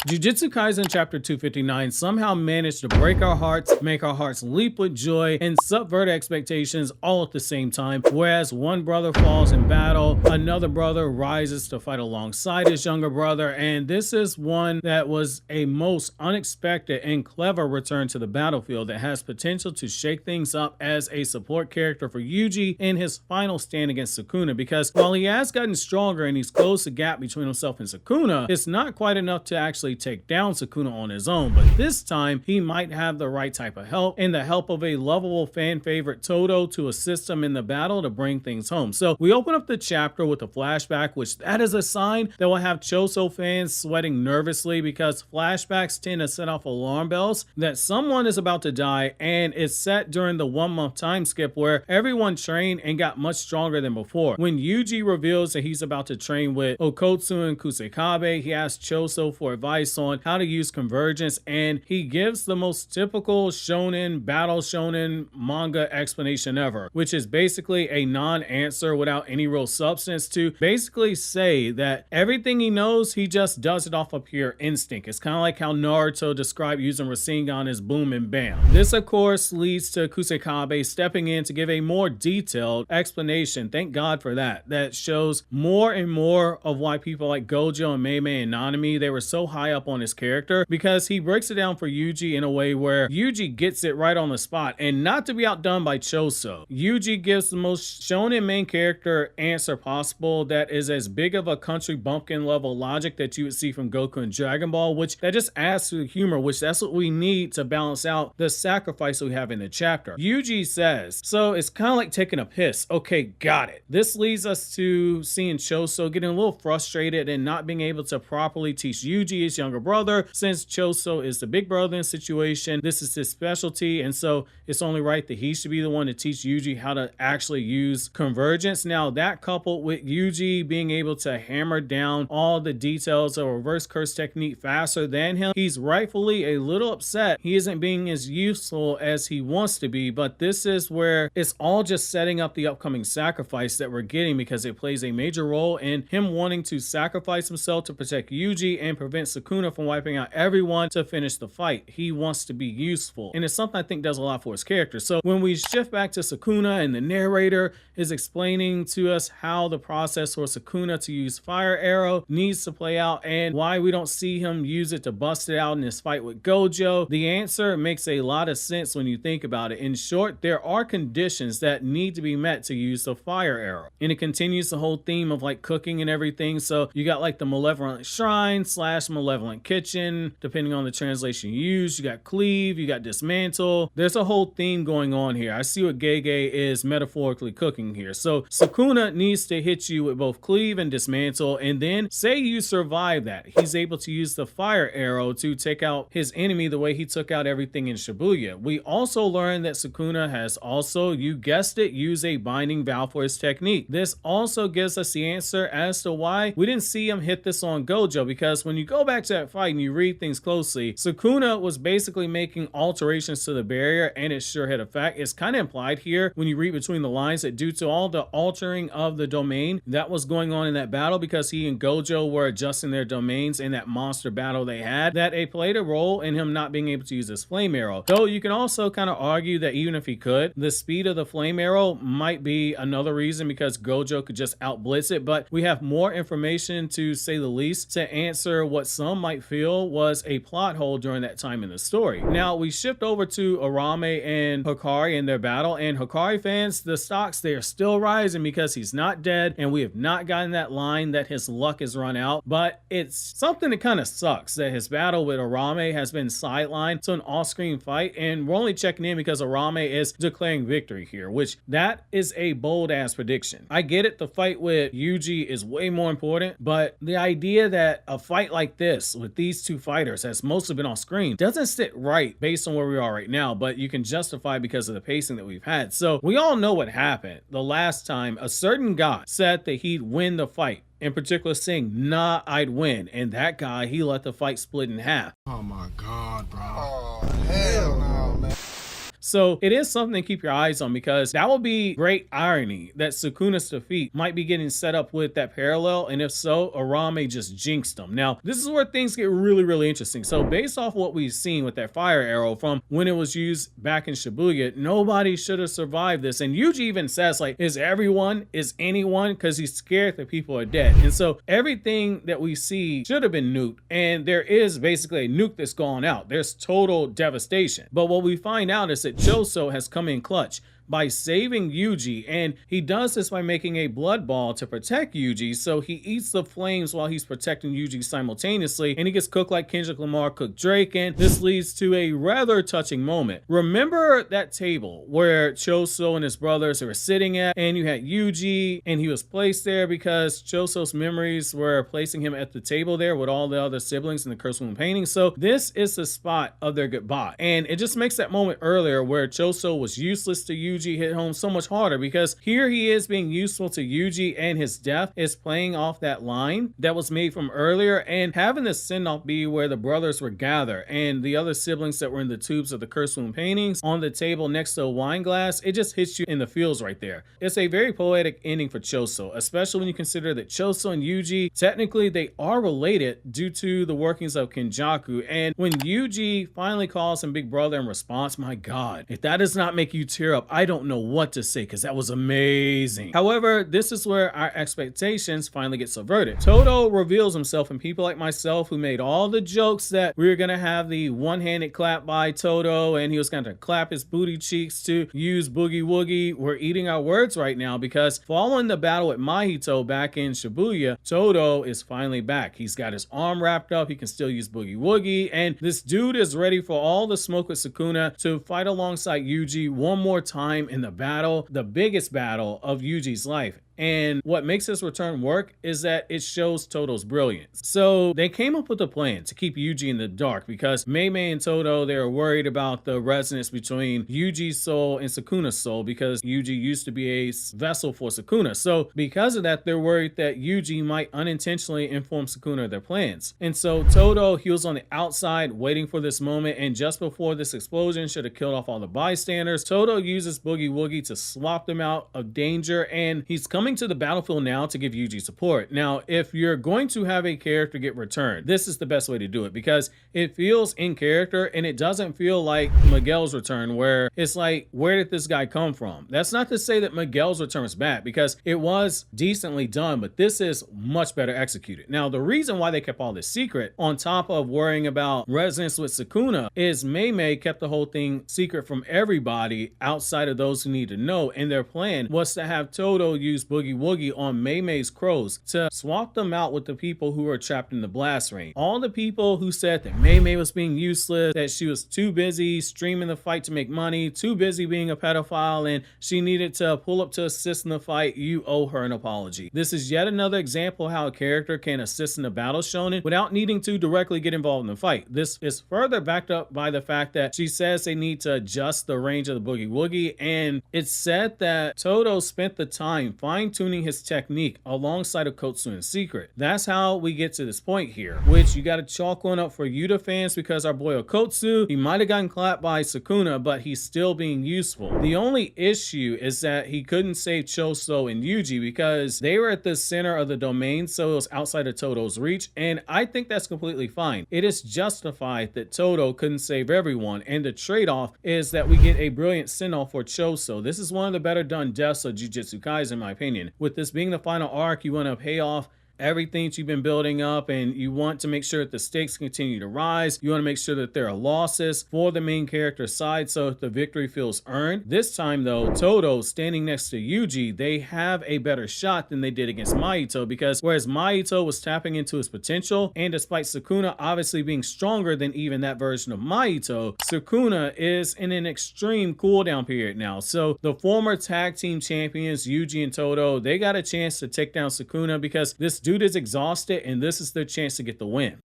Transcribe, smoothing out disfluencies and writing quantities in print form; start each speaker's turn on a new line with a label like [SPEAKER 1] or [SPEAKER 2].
[SPEAKER 1] Jujutsu Kaisen chapter 259 somehow managed to break our hearts, make our hearts leap with joy, and subvert expectations all at the same time. Whereas one brother falls in battle, another brother rises to fight alongside his younger brother, and this is one that was a most unexpected and clever return to the battlefield that has potential to shake things up as a support character for Yuji in his final stand against Sukuna, because while he has gotten stronger and he's closed the gap between himself and Sukuna, it's not quite enough to actually take down Sukuna on his own, but this time he might have the right type of help and the help of a lovable fan favorite Todo to assist him in the battle to bring things home. So we open up the chapter with a flashback, which that is a sign that will have Choso fans sweating nervously, because flashbacks tend to set off alarm bells that someone is about to die, and it's set during the 1 month time skip where everyone trained and got much stronger than before. When Yuji reveals that he's about to train with Okotsu and Kusekabe, he asks Choso for advice on how to use convergence, and he gives the most typical shonen, battle shonen manga explanation ever, which is basically a non-answer without any real substance to basically say that everything he knows, he just does it off of pure instinct. It's kind of like how Naruto described using Rasengan as boom and bam. This of course leads to Kusekabe stepping in to give a more detailed explanation, thank God for that, that shows more and more of why people like Gojo and Meimei and Nanami, they were so high up on his character, because he breaks it down for Yuji in a way where Yuji gets it right on the spot, and not to be outdone by Choso. Yuji gives the most shonen main character answer possible that is as big of a country bumpkin level logic that you would see from Goku and Dragon Ball, which that just adds to the humor, which that's what we need to balance out the sacrifice we have in the chapter. Yuji says, so it's kind of like taking a piss. Okay, got it. This leads us to seeing Choso getting a little frustrated and not being able to properly teach Yuji, his younger brother, since Choso is the big brother in the situation. This is his specialty, and so it's only right that he should be the one to teach Yuji how to actually use convergence. Now that coupled with Yuji being able to hammer down all the details of a reverse curse technique faster than him, he's rightfully a little upset he isn't being as useful as he wants to be. But this is where it's all just setting up the upcoming sacrifice that we're getting, because it plays a major role in him wanting to sacrifice himself to protect Yuji and prevent Sukuna from wiping out everyone to finish the fight. He wants to be useful, and it's something I think does a lot for his character. So when we shift back to Sukuna and the narrator is explaining to us how the process for Sukuna to use fire arrow needs to play out and why we don't see him use it to bust it out in his fight with Gojo, the answer makes a lot of sense when you think about it. In short, there are conditions that need to be met to use the fire arrow, and it continues the whole theme of like cooking and everything. So you got like the malevolent shrine / malevolent kitchen, depending on the translation you use. You got cleave, you got dismantle. There's a whole theme going on here. I see what Gege is metaphorically cooking here. So Sukuna needs to hit you with both cleave and dismantle, and then say you survive that, he's able to use the fire arrow to take out his enemy the way he took out everything in Shibuya. We also learned that Sukuna has also, you guessed it, used a binding vow for his technique. This also gives us the answer as to why we didn't see him hit this on Gojo, because when you go back to that fight and you read things closely, Sukuna was basically making alterations to the barrier, and it sure had effect. It's kind of implied here when you read between the lines that due to all the altering of the domain that was going on in that battle, because he and Gojo were adjusting their domains in that monster battle they had, that it played a role in him not being able to use his flame arrow. Though you can also kind of argue that even if he could, the speed of the flame arrow might be another reason, because Gojo could just outblitz it. But we have more information, to say the least, to answer what some might feel was a plot hole during that time in the story. Now we shift over to Arame and Hikari in their battle, and Hikari fans, the stocks, they are still rising because he's not dead, and we have not gotten that line that his luck is run out. But it's something that kind of sucks that his battle with Arame has been sidelined to an off-screen fight, and we're only checking in because Arame is declaring victory here, which that is a bold ass prediction. I get it, the fight with Yuji is way more important, but the idea that a fight like this with these two fighters has mostly been on screen doesn't sit right based on where we are right now, but you can justify because of the pacing that we've had. So we all know what happened the last time a certain guy said that he'd win the fight, in particular saying, nah, I'd win, and that guy, he let the fight split in half.
[SPEAKER 2] Oh my God, bro. Oh, hell no, man.
[SPEAKER 1] So it is something to keep your eyes on, because that will be great irony that Sukuna's defeat might be getting set up with that parallel, and if so, Arame just jinxed him. Now, this is where things get really interesting. So based off what we've seen with that fire arrow from when it was used back in Shibuya, nobody should have survived this. And Yuji even says, like, is anyone? Because he's scared that people are dead. And so everything that we see should have been nuked, and there is basically a nuke that's gone out. There's total devastation. But what we find out is that Choso has come in clutch by saving Yuji, and he does this by making a blood ball to protect Yuji, so he eats the flames while he's protecting Yuji simultaneously, and he gets cooked like Kendrick Lamar cooked Drake, and this leads to a rather touching moment. Remember that table where Choso and his brothers were sitting at, and you had Yuji, and he was placed there because Choso's memories were placing him at the table there with all the other siblings in the Cursed Moon painting. So this is the spot of their goodbye, and it just makes that moment earlier where Choso was useless to Yuji hit home so much harder, because here he is being useful to Yuji, and his death is playing off that line that was made from earlier, and having the send-off be where the brothers were gathered and the other siblings that were in the tubes of the Cursed Moon paintings on the table next to a wine glass, it just hits you in the feels right there. It's a very poetic ending for Choso, especially when you consider that Choso and Yuji, technically they are related due to the workings of Kenjaku, and when Yuji finally calls him big brother in response, my god, if that does not make you tear up, I don't know what to say, because that was amazing. However, this is where our expectations finally get subverted. Todo reveals himself, and people like myself who made all the jokes that we were gonna have the one-handed clap by Todo and he was gonna clap his booty cheeks to use Boogie Woogie, we're eating our words right now, because following the battle with Mahito back in Shibuya, Todo is finally back. He's got his arm wrapped up, he can still use Boogie Woogie, and this dude is ready for all the smoke with Sukuna to fight alongside Yuji one more time in the battle, the biggest battle of Yuji's life. And what makes this return work is that it shows Todo's brilliance. So they came up with a plan to keep Yuji in the dark, because Mei Mei and Todo, they were worried about the resonance between Yuji's soul and Sukuna's soul, because Yuji used to be a vessel for Sukuna. So because of that, they're worried that Yuji might unintentionally inform Sukuna of their plans. And so Todo, he was on the outside waiting for this moment, and just before this explosion should have killed off all the bystanders, Todo uses Boogie Woogie to swap them out of danger, and he's coming to the battlefield now to give Yuji support. Now, if you're going to have a character get returned, this is the best way to do it, because it feels in character and it doesn't feel like Miguel's return, where it's like, where did this guy come from? That's not to say that Miguel's return is bad, because it was decently done, but this is much better executed. Now, the reason why they kept all this secret, on top of worrying about resonance with Sukuna, is Mei Mei kept the whole thing secret from everybody outside of those who need to know, and their plan was to have Todo use Boogie Woogie on Mei Mei's crows to swap them out with the people who were trapped in the blast range. All the people who said that Mei Mei was being useless, that she was too busy streaming the fight to make money, too busy being a pedophile, and she needed to pull up to assist in the fight, you owe her an apology. This is yet another example of how a character can assist in a battle shonen without needing to directly get involved in the fight. This is further backed up by the fact that she says they need to adjust the range of the Boogie Woogie, and it's said that Todo spent the time fine-tuning his technique alongside of Kotsu's secret. That's how we get to this point here, which you got to chalk one up for Yuta fans, because our boy Okotsu, he might have gotten clapped by Sukuna, but he's still being useful. The only issue is that he couldn't save Choso and Yuji because they were at the center of the domain, so it was outside of Todo's reach, and I think that's completely fine. It is justified that Todo couldn't save everyone, and the trade-off is that we get a brilliant send-off for Choso. This is one of the better done deaths of Jujutsu Kaisen, in my opinion. With this being the final arc, you want to pay off everything that you've been building up, and you want to make sure that the stakes continue to rise. You want to make sure that there are losses for the main character's side so that the victory feels earned. This time though, Todo standing next to Yuji, they have a better shot than they did against Mahito, because whereas Mahito was tapping into his potential, and despite Sukuna obviously being stronger than even that version of Mahito, Sukuna is in an extreme cooldown period now. So the former tag team champions, Yuji and Todo, they got a chance to take down Sukuna because this dude is exhausted, and this is their chance to get the win.